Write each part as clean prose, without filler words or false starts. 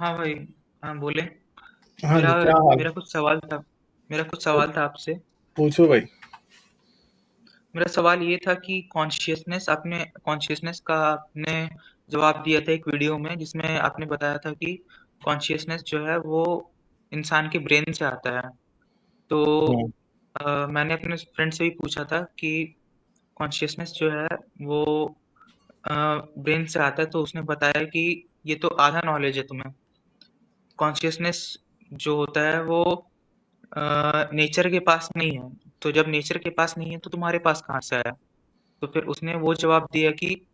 हाँ भाई। हाँ बोले। हाँ मेरा जी, क्या हाल? मेरा कुछ सवाल था। मेरा कुछ सवाल था आपसे। पूछो भाई। मेरा सवाल ये था कि कॉन्शियसनेस का आपने जवाब दिया था एक वीडियो में, जिसमें आपने बताया था कि कॉन्शियसनेस जो है वो इंसान के ब्रेन से आता है। तो हाँ। मैंने अपने फ्रेंड से भी पूछा था कि कॉन्शियसनेस जो है वो ब्रेन से आता है, तो उसने बताया कि ये तो आधा नॉलेज है तुम्हें। कॉन्शियसनेस जो होता है वो नेचर के पास नहीं है। तो जब नेचर के पास नहीं है तो तुम्हारे पास कहाँ से आया? तो फिर उसने वो जवाब दिया कि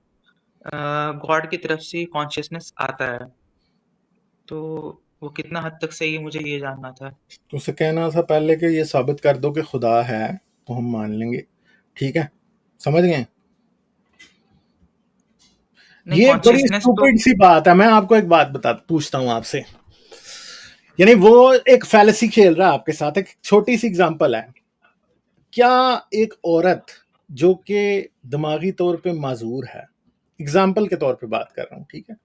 गॉड की तरफ से कॉन्शियसनेस आता है। तो वो कितना हद तक सही है, मुझे ये जानना था। तो उसे कहना था पहले कि ये साबित कर दो कि खुदा है, तो हम मान लेंगे। ठीक है, समझ गए? नहीं, ये एक बड़ी कॉन्शियसनेस तो। स्टूपिड सी बात है। मैं आपको एक बात बता पूछता हूं आपसे। यानी वो एक फैलेसी खेल रहा है आपके साथ। एक छोटी सी एग्जांपल है। क्या एक औरत जो कि दिमागी तौर पे माजूर है, एग्जाम्पल के तौर पे बात कर रहा हूं, ठीक है,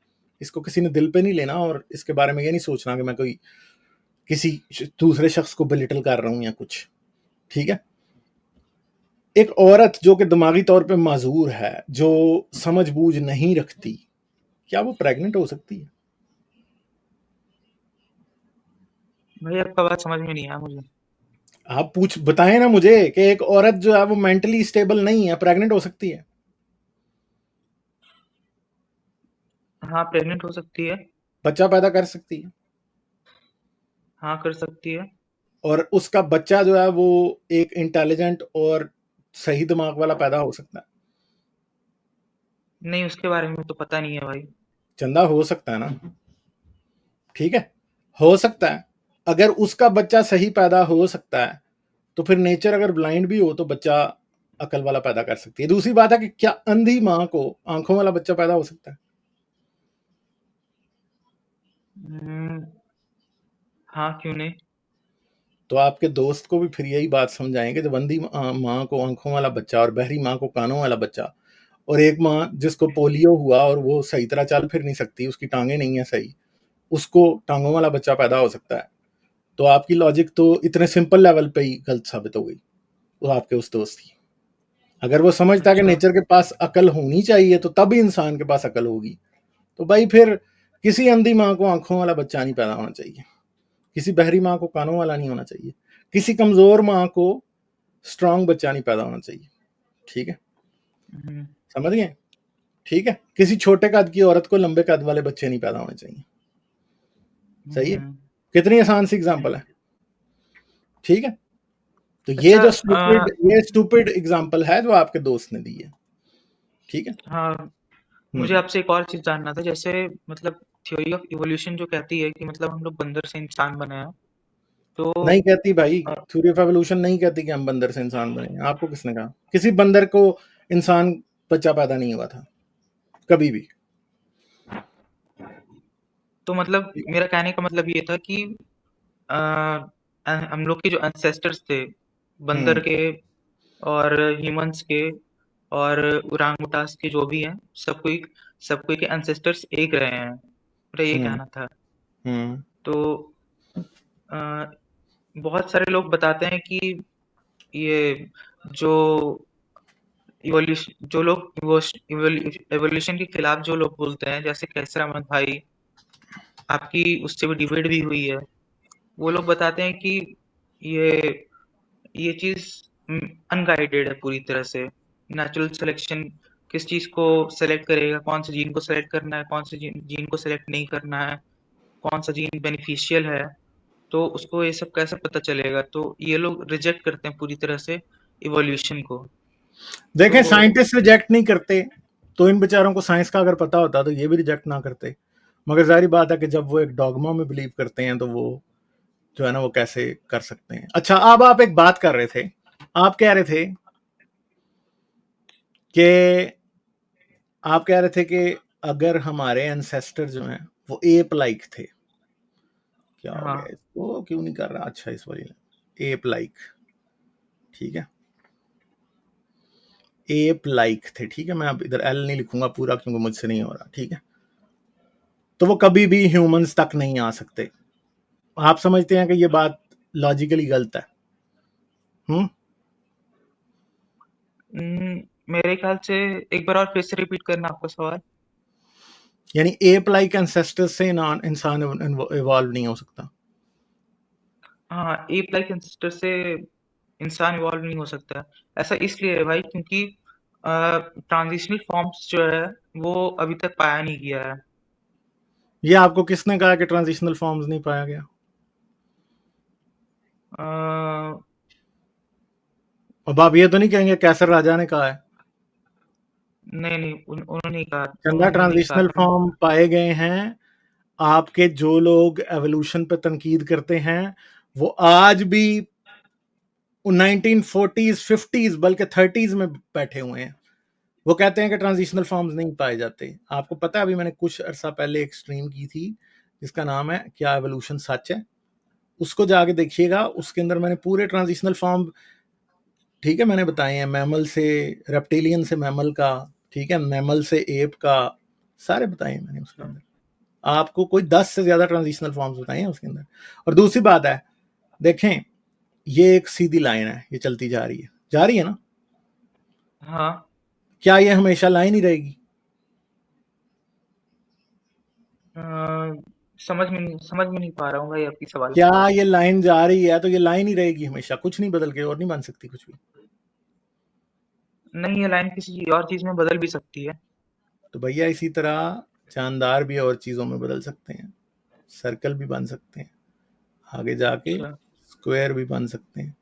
इसको किसी ने दिल पे नहीं लेना, और इसके बारे में ये नहीं सोचना कि मैं कोई किसी दूसरे शख्स को बिलिटल कर रहा हूं या कुछ, ठीक है। एक औरत जो कि दिमागी तौर पे माजूर है, जो समझ बूझ नहीं रखती, क्या वो प्रेग्नेंट हो सकती है? भाई आपका बात समझ में नहीं आया मुझे। आप पूछ बताएं ना मुझे कि एक औरत जो है वो मेंटली स्टेबल नहीं है, प्रेग्नेंट हो सकती है? हाँ, प्रेग्नेंट हो सकती है। बच्चा पैदा कर सकती है? हाँ, कर सकती है। और उसका बच्चा जो है वो एक इंटेलिजेंट और सही दिमाग वाला पैदा हो सकता है? नहीं, उसके बारे में तो पता नहीं है भाई। चंदा हो सकता है ना? ठीक है, हो सकता है। अगर उसका बच्चा सही पैदा हो सकता है, तो फिर नेचर अगर ब्लाइंड भी हो तो बच्चा अकल वाला पैदा कर सकती है। दूसरी बात है कि क्या अंधी मां को आंखों वाला बच्चा पैदा हो सकता है? हम्म, हाँ, क्यों नहीं। तो आपके दोस्त को भी फिर यही बात समझाएंगे, जब अंधी माँ को आंखों वाला बच्चा और बहरी माँ को कानों वाला बच्चा, और एक माँ जिसको पोलियो हुआ और वो सही तरह चल फिर नहीं सकती, उसकी टांगे नहीं है सही, उसको टांगों वाला बच्चा पैदा हो सकता है, तो आपकी लॉजिक तो इतने सिंपल लेवल पे ही गलत साबित हो गई वो आपके उस दोस्त की। अगर वो समझता है कि अच्छा। नेचर के पास अकल होनी चाहिए तो तभी इंसान के पास अकल होगी, तो भाई फिर किसी अंधी माँ को आंखों वाला बच्चा नहीं पैदा होना चाहिए, किसी बहरी माँ को कानों वाला नहीं होना चाहिए, किसी कमजोर माँ को स्ट्रांग बच्चा नहीं पैदा होना चाहिए। ठीक है, हम्म, समझ गए? ठीक है, किसी छोटे कद की औरत को लंबे कद वाले बच्चे नहीं पैदा होने चाहिए। सही है? हम्म। कितनी आसान सी एग्जांपल है। ठीक है, तो अच्छा। ये स्टूपिड एग्जांपल है जो आपके दोस्त ने दी है। ठीक है। हाँ, मुझे हम्म। आपसे एक और चीज जानना था। जैसे मतलब थ्योरी ऑफ इवोल्यूशन जो कहती है कि मतलब हम लोग बंदर से इंसान बने हैं। तो नहीं कहती भाई, अ, थ्योरी ऑफ एवोल्यूशन नहीं कहती कि हम बंदर से इंसान बने हैं। आपको किसने कहा? किसी बंदर को इंसान बच्चा पैदा नहीं हुआ था कभी भी। तो मतलब मेरा कहने का मतलब ये था कि अ, हम लोग के जो एंसेस्टर्स थे, बंदर हम्म। के और ह्यूमंस के और ओरांगुटास के, जो भी हैं, सब कोई के एंसेस्टर्स एक रहे हैं। मेरा ये हम्म। कहना था। हम्म। तो अ, बहुत सारे लोग बताते हैं कि ये जो इवोल्यूशन जो लोग इवोल्यूशन के खिलाफ जो लोग बोलते हैं, जैसे कैसर अहमद भाई, आपकी उससे भी डिबेट भी हुई है। वो लोग बताते हैं कि ये ये चीज अनगाइडेड है पूरी तरह से। नेचुरल सिलेक्शन किस चीज को सेलेक्ट करेगा, कौन से जीन को सेलेक्ट करना है, कौन से जीन को सेलेक्ट नहीं करना है, कौन सा जीन बेनिफिशियल है, तो उसको ये सब कैसे पता चलेगा? तो ये लोग रिजेक्ट करते हैं पूरी तरह से इवोल्यूशन को। तो देखें, साइंटिस्ट रिजेक्ट नहीं करते, तो इन बेचारों को साइंस का अगर पता होता तो ये भी रिजेक्ट ना करते। मगर जाहिर बात है कि जब वो एक डॉगमा में बिलीव करते हैं तो वो जो है ना वो कैसे कर सकते हैं। अच्छा, अब आप एक बात कर रहे थे, आप कह रहे थे कि अगर हमारे एंसेस्टर जो हैं वो एप लाइक थे, क्या हो गया हाँ। इसको क्यों नहीं कर रहा? अच्छा, इस वाली एप लाइक, ठीक है, एप लाइक थे, ठीक है, मैं अब इधर एल नहीं लिखूंगा पूरा क्योंकि मुझसे नहीं हो रहा, ठीक है। तो वो कभी भी ह्यूमंस तक नहीं आ सकते। आप समझते हैं कि ये बात लॉजिकली गलत है? हम्म, मेरे ख्याल से एक बार और फिर से रिपीट करना आपका सवाल। यानी एप लाइक एंसेस्टर्स से इंसान इवॉल्व नहीं हो सकता? हाँ, एप लाइक एंसेस्टर से इंसान इवॉल्व नहीं हो सकता। ऐसा इसलिए है भाई क्योंकि ट्रांजिशनल फॉर्म्स जो है वो अभी तक पाया नहीं गया है। ये आपको किसने कहा कि ट्रांजिशनल फॉर्म्स नहीं पाया गया? अ, अब आप ये तो नहीं कहेंगे कैसर राजा ने कहा है? नहीं नहीं उन्होंने नहीं कहा, चंदा उन्होंने नहीं कहा ट्रांजिशनल था। फॉर्म पाए गए हैं। आपके जो लोग एवोल्यूशन पे तनकीद करते हैं वो आज भी 1940s 50s बल्कि 30s में बैठे हुए हैं। वो कहते हैं कि ट्रांजिशनल फॉर्म्स नहीं पाए जाते। आपको पता है अभी मैंने कुछ अरसा पहले एक स्ट्रीम की थी जिसका नाम है क्या एवोल्यूशन सच है? उसको जाके देखिएगा, उसके अंदर मैंने पूरे ट्रांजिशनल फॉर्म, ठीक है, मैंने बताए हैं। मैमल से रेप्टिलियन से मैमल का, ठीक है, मैमल से एप का, सारे बताए हैं मैंने उसके अंदर। आपको कोई 10 से ज्यादा ट्रांजिशनल फॉर्म्स बताए हैं उसके अंदर। और दूसरी बात है, देखें, ये एक सीधी लाइन है, ये चलती जा रही है ना? हाँ। क्या ये हमेशा लाइन ही रहेगी? अ, समझ में नहीं पा रहा हूँ भाई आपकी सवाल क्या को। ये लाइन जा रही है तो ये लाइन ही रहेगी हमेशा, कुछ नहीं बदल के और नहीं बन सकती कुछ भी? नहीं, ये लाइन किसी और चीज में बदल भी सकती है। तो भैया इसी तरह जानदार भी और चीजों में बदल सकते हैं, सर्कल भी बन सकते हैं, आगे जाके अच्छा, स्क्वायर भी बन सकते हैं,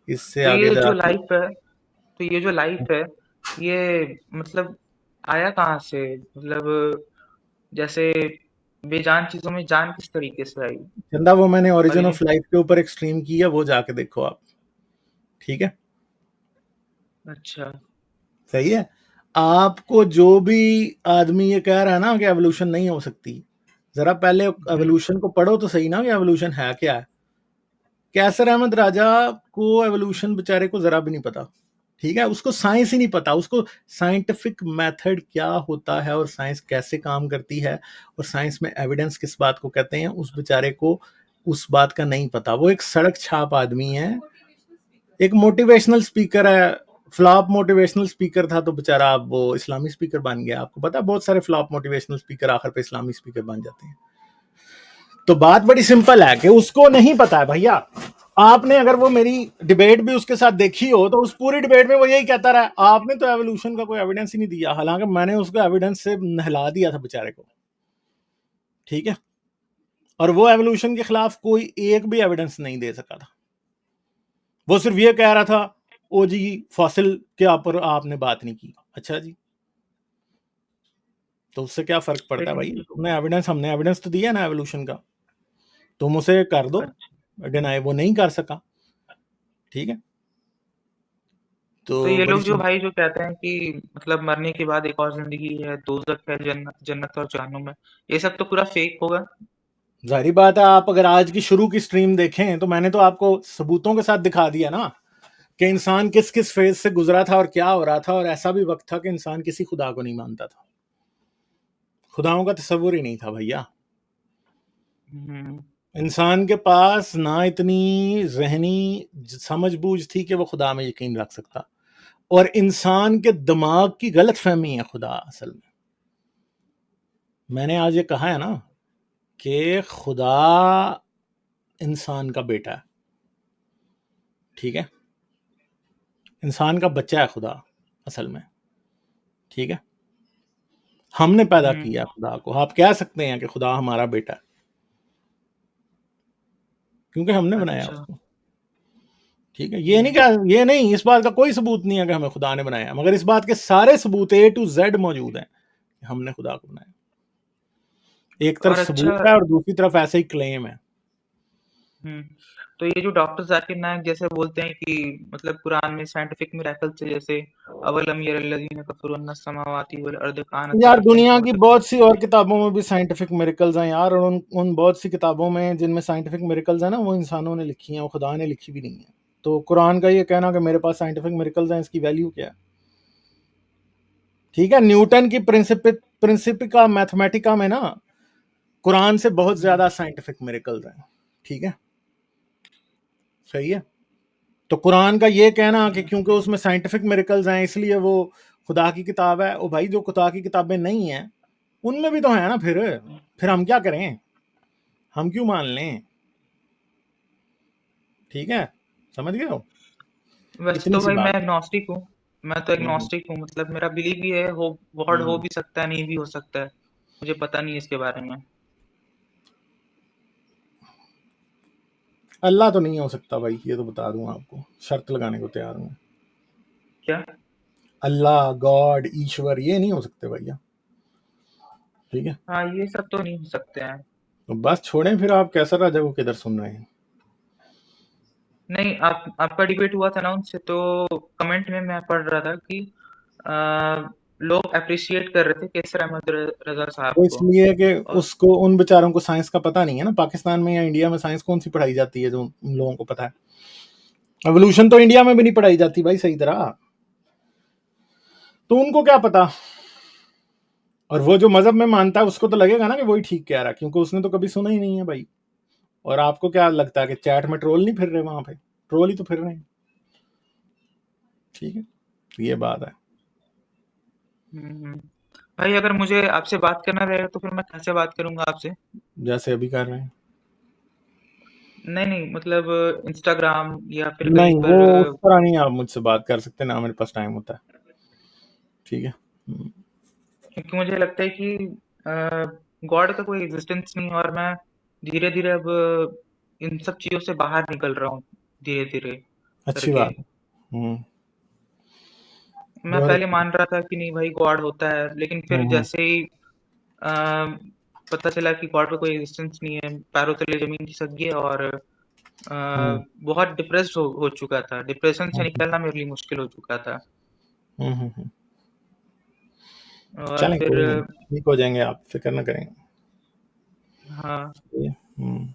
इससे तो आगे ये जो जाके। लाइफ है तो ये जो लाइफ है ये मतलब आया कहाँ से, मतलब जैसे बेजान चीजों में जान किस तरीके से आई? चंदा वो मैंने ओरिजिन ओरिजिन। ऑफ लाइफ के ऊपर एक स्ट्रीम की है, वो जाके देखो आप, ठीक है? अच्छा। सही है। आपको जो भी आदमी ये कह रहा है ना कि एवोल्यूशन नहीं हो सकती, जरा पहले हम्म। एवोल्यूशन को पढ़ो तो सही ना कि एवोल्यूशन है क्या है। कैसर अहमद राजा को एवोल्यूशन बेचारे को जरा भी नहीं पता, ठीक है? उसको साइंस ही नहीं पता, उसको साइंटिफिक मेथड क्या होता है और साइंस कैसे काम करती है और साइंस में एविडेंस किस बात को कहते हैं, उस बेचारे को उस बात का नहीं पता। वो एक सड़क छाप आदमी है, एक मोटिवेशनल स्पीकर है। फ्लॉप मोटिवेशनल स्पीकर था तो बेचारा अब वो इस्लामी स्पीकर बन गया। आपको पता है बहुत सारे फ्लॉप मोटिवेशनल स्पीकर आखिर पे इस्लामी स्पीकर बन जाते हैं। तो बात बड़ी सिंपल है कि उसको नहीं पता है भैया। आपने अगर वो मेरी डिबेट भी उसके साथ देखी हो तो उस पूरी डिबेट में वो यही कहता रहा आपने तो एवोल्यूशन का कोई एविडेंस ही नहीं दिया, हालांकि मैंने उसको एविडेंस से नहला दिया था बेचारे को, ठीक है? और वो एवोल्यूशन के खिलाफ कोई एक भी एविडेंस नहीं दे सका था। वो सिर्फ ये कह रहा था ओ जी फॉसिल के ऊपर आपने बात नहीं की। अच्छा जी, तो उससे क्या फर्क पड़ता है भाई? लेकिन तुमने एविडेंस, हमने एविडेंस तो दिया ना एवोल्यूशन का, तुम उसे कर दो अच्छा, डिनाई। वो नहीं कर सका, ठीक है? तो तो ये बड़ी लोग जो भाई जो कहते हैं कि मतलब मरने के बाद एक और जिंदगी है, दोजख है, जन्नत जन्नत और जहन्नुम है, ये सब तो पूरा फेक होगा। जाहिर बात है, आप अगर आज की शुरू की स्ट्रीम देखें तो मैंने तो आपको सबूतों के साथ दिखा दिया ना कि इंसान किस किस फेज से गुजरा था और क्या हो रहा था। और ऐसा भी वक्त था कि इंसान किसी खुदा को नहीं मानता था, खुदाओं का तस्वुर ही नहीं था भैया। हम्म। इंसान के पास ना इतनी जहनी समझ बूझ थी कि वो खुदा में यकीन रख सकता, और इंसान के दिमाग की गलत फहमी है खुदा असल में। मैंने आज ये कहा है ना कि खुदा इंसान का बेटा है, ठीक है? इंसान का बच्चा है खुदा असल में, ठीक है? हमने पैदा हम्म। किया खुदा को। आप कह सकते हैं कि खुदा हमारा बेटा है क्योंकि हमने बनाया अच्छा। उसको, ठीक है? ये नहीं, हम्म। क्या ये नहीं, इस बात का कोई सबूत नहीं है कि हमें खुदा ने बनाया, मगर इस बात के सारे सबूत ए टू जेड मौजूद हैं कि हमने खुदा को बनाया। एक तरफ और अच्छा। सबूत है और दूसरी तरफ ऐसे ही क्लेम है। हम्म। तो ये जो डॉक्टर जाकिर नायक जैसे बोलते हैं कि मतलब कुरान में साइंटिफिक मिरेकल से जैसे अवलम यरल्लज़ीना कफरू अन्नस समावाति वल अर्द कानता यार रतकन दुनिया की फफतकनाहुन्ना। बहुत सी और किताबों में भी साइंटिफिक मिरेकल्स हैं यार, और उन बहुत सी किताबों में जिनमें साइंटिफिक मिरेकल्स हैं ना, वो इंसानों ने लिखी हैं, वो खुदा ने लिखी भी नहीं है। तो कुरान का ये कहना कि मेरे पास साइंटिफिक मिरेकल्स हैं, इसकी वैल्यू क्या है? ठीक है, न्यूटन की प्रिंसिपिका मैथमेटिका में ना कुरान से बहुत ज्यादा साइंटिफिक मिरेकल्स हैं, ठीक है, सही है। तो कुरान का ये कहना कि क्योंकि उसमें साइंटिफिक मिरेकल्स हैं इसलिए वो खुदा की किताब है, ओ भाई जो खुदा की किताबें नहीं है उनमें भी तो है ना, फिर हम क्या करें, हम क्यों मान लें, ठीक है, समझ गए हो, वैसे इतनी तो सी भाई मैं बात है। एग्नोस्टिक हूँ। मैं तो हम्म एग्नोस्टिक हूँ, मतलब मेरा बिलीव ही है, हो गॉड हो हम्म। भी सकता है, नहीं भी हो सकता है। मुझे पता नहीं है इसके बारे में। अल्लाह तो नहीं हो सकता भाई, ये तो बता दूं आपको, शर्त लगाने को तैयार हूं। क्या? अल्लाह, गॉड, ईश्वर ये नहीं हो सकते भैया, ठीक है। हाँ, ये सब तो नहीं हो सकते हैं। तो बस छोड़ें, फिर आप कैसा राजा को किधर सुन रहे हैं। नहीं, आपका डिबेट हुआ था ना उनसे, तो कमेंट में मैं पढ़ रहा था कि लोग अप्रिशिएट कर रहे थे केसर अहमद रजा साहब वो को। इसलिए कि और उसको, उन बेचारों को साइंस का पता नहीं है ना, पाकिस्तान में या इंडिया में साइंस कौन सी पढ़ाई जाती है जो उन लोगों को पता है। एवोल्यूशन तो इंडिया में भी नहीं पढ़ाई जाती भाई सही तरह, तो उनको क्या पता। और वो जो मजहब में मानता है उसको तो लगेगा ना कि वही ठीक कह रहा है, क्योंकि उसने तो कभी सुना ही नहीं है भाई। और आपको क्या लगता है कि चैट में ट्रोल नहीं फिर रहे वहां पे, ट्रोल ही तो फिर रहे हैं, ठीक है, तो ये बात है। हम्म, भाई अगर मुझे आपसे बात करना रहेगा तो फिर मैं कैसे बात करूंगा आपसे? जैसे अभी कर रहे हैं। नहीं नहीं, मतलब इंस्टाग्राम या फिर कहीं नहीं, वो पर? उस तरह नहीं आप मुझसे बात कर सकते ना, मेरे पास टाइम होता है, ठीक है। क्योंकि मुझे लगता है कि गॉड का कोई एग्जिस्टेंस नहीं है, और मैं धीरे धीरे अब इन सब चीजों से बाहर निकल रहा हूँ, धीरे धीरे अच्छी करके। बात है। हम्म। मैं बहुत पहले अच्छी मान रहा था कि नहीं भाई गॉड होता है, लेकिन फिर हम्म जैसे ही अ, पता चला कि गॉड का कोई एग्जिस्टेंस नहीं है, पैरों तले जमीन खिसक गई, और हम्म बहुत डिप्रेस्ड हो चुका था। डिप्रेशन से हम्म निकलना मेरे लिए मुश्किल हो चुका था। हम्म। और चलें, फिर कोई नहीं, ठीक हो जाएंगे, आप फिक्र ना करें। हाँ, हम्म।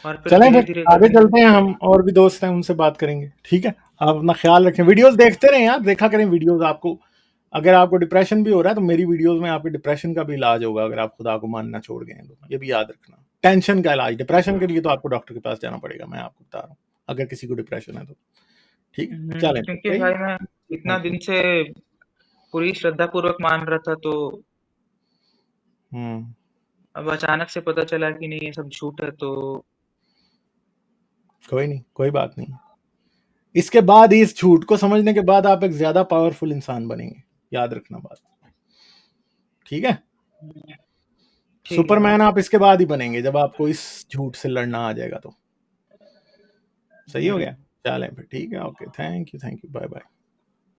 और फिर चलें धीरे फिर धीरे आगे करके चलते हैं, हम और भी दोस्त हैं उनसे बात करेंगे, ठीक है। आप अपना ख्याल रखें, वीडियोस देखते रहें यार, देखा करें वीडियोस। आपको अगर आपको डिप्रेशन भी हो रहा है तो मेरी वीडियोस में आपके डिप्रेशन का भी इलाज होगा, अगर आप खुदा को मानना छोड़ गए हैं तो ये भी याद रखना। टेंशन का इलाज, डिप्रेशन के लिए तो आपको डॉक्टर के पास जाना पड़ेगा, मैं आपको बता रहा हूँ, अगर किसी को डिप्रेशन है तो, ठीक है। चलें फिर, क्योंकि सही भाई है। मैं इतना ओके। दिन से पूरी श्रद्धा पूर्वक मान रहा था, तो हम्म। अब अचानक से पता चला कि नहीं ये सब झूठ है, तो कोई नहीं, कोई बात नहीं। इसके बाद ही, इस झूठ को समझने के बाद आप एक ज्यादा पावरफुल इंसान बनेंगे, याद रखना बात, ठीक है। ठीक है भाई। सुपरमैन आप इसके बाद ही बनेंगे जब आपको इस झूठ से लड़ना आ जाएगा तो, सही हो गया। हम्म। चलें फिर, ठीक है, okay, thank you, bye bye.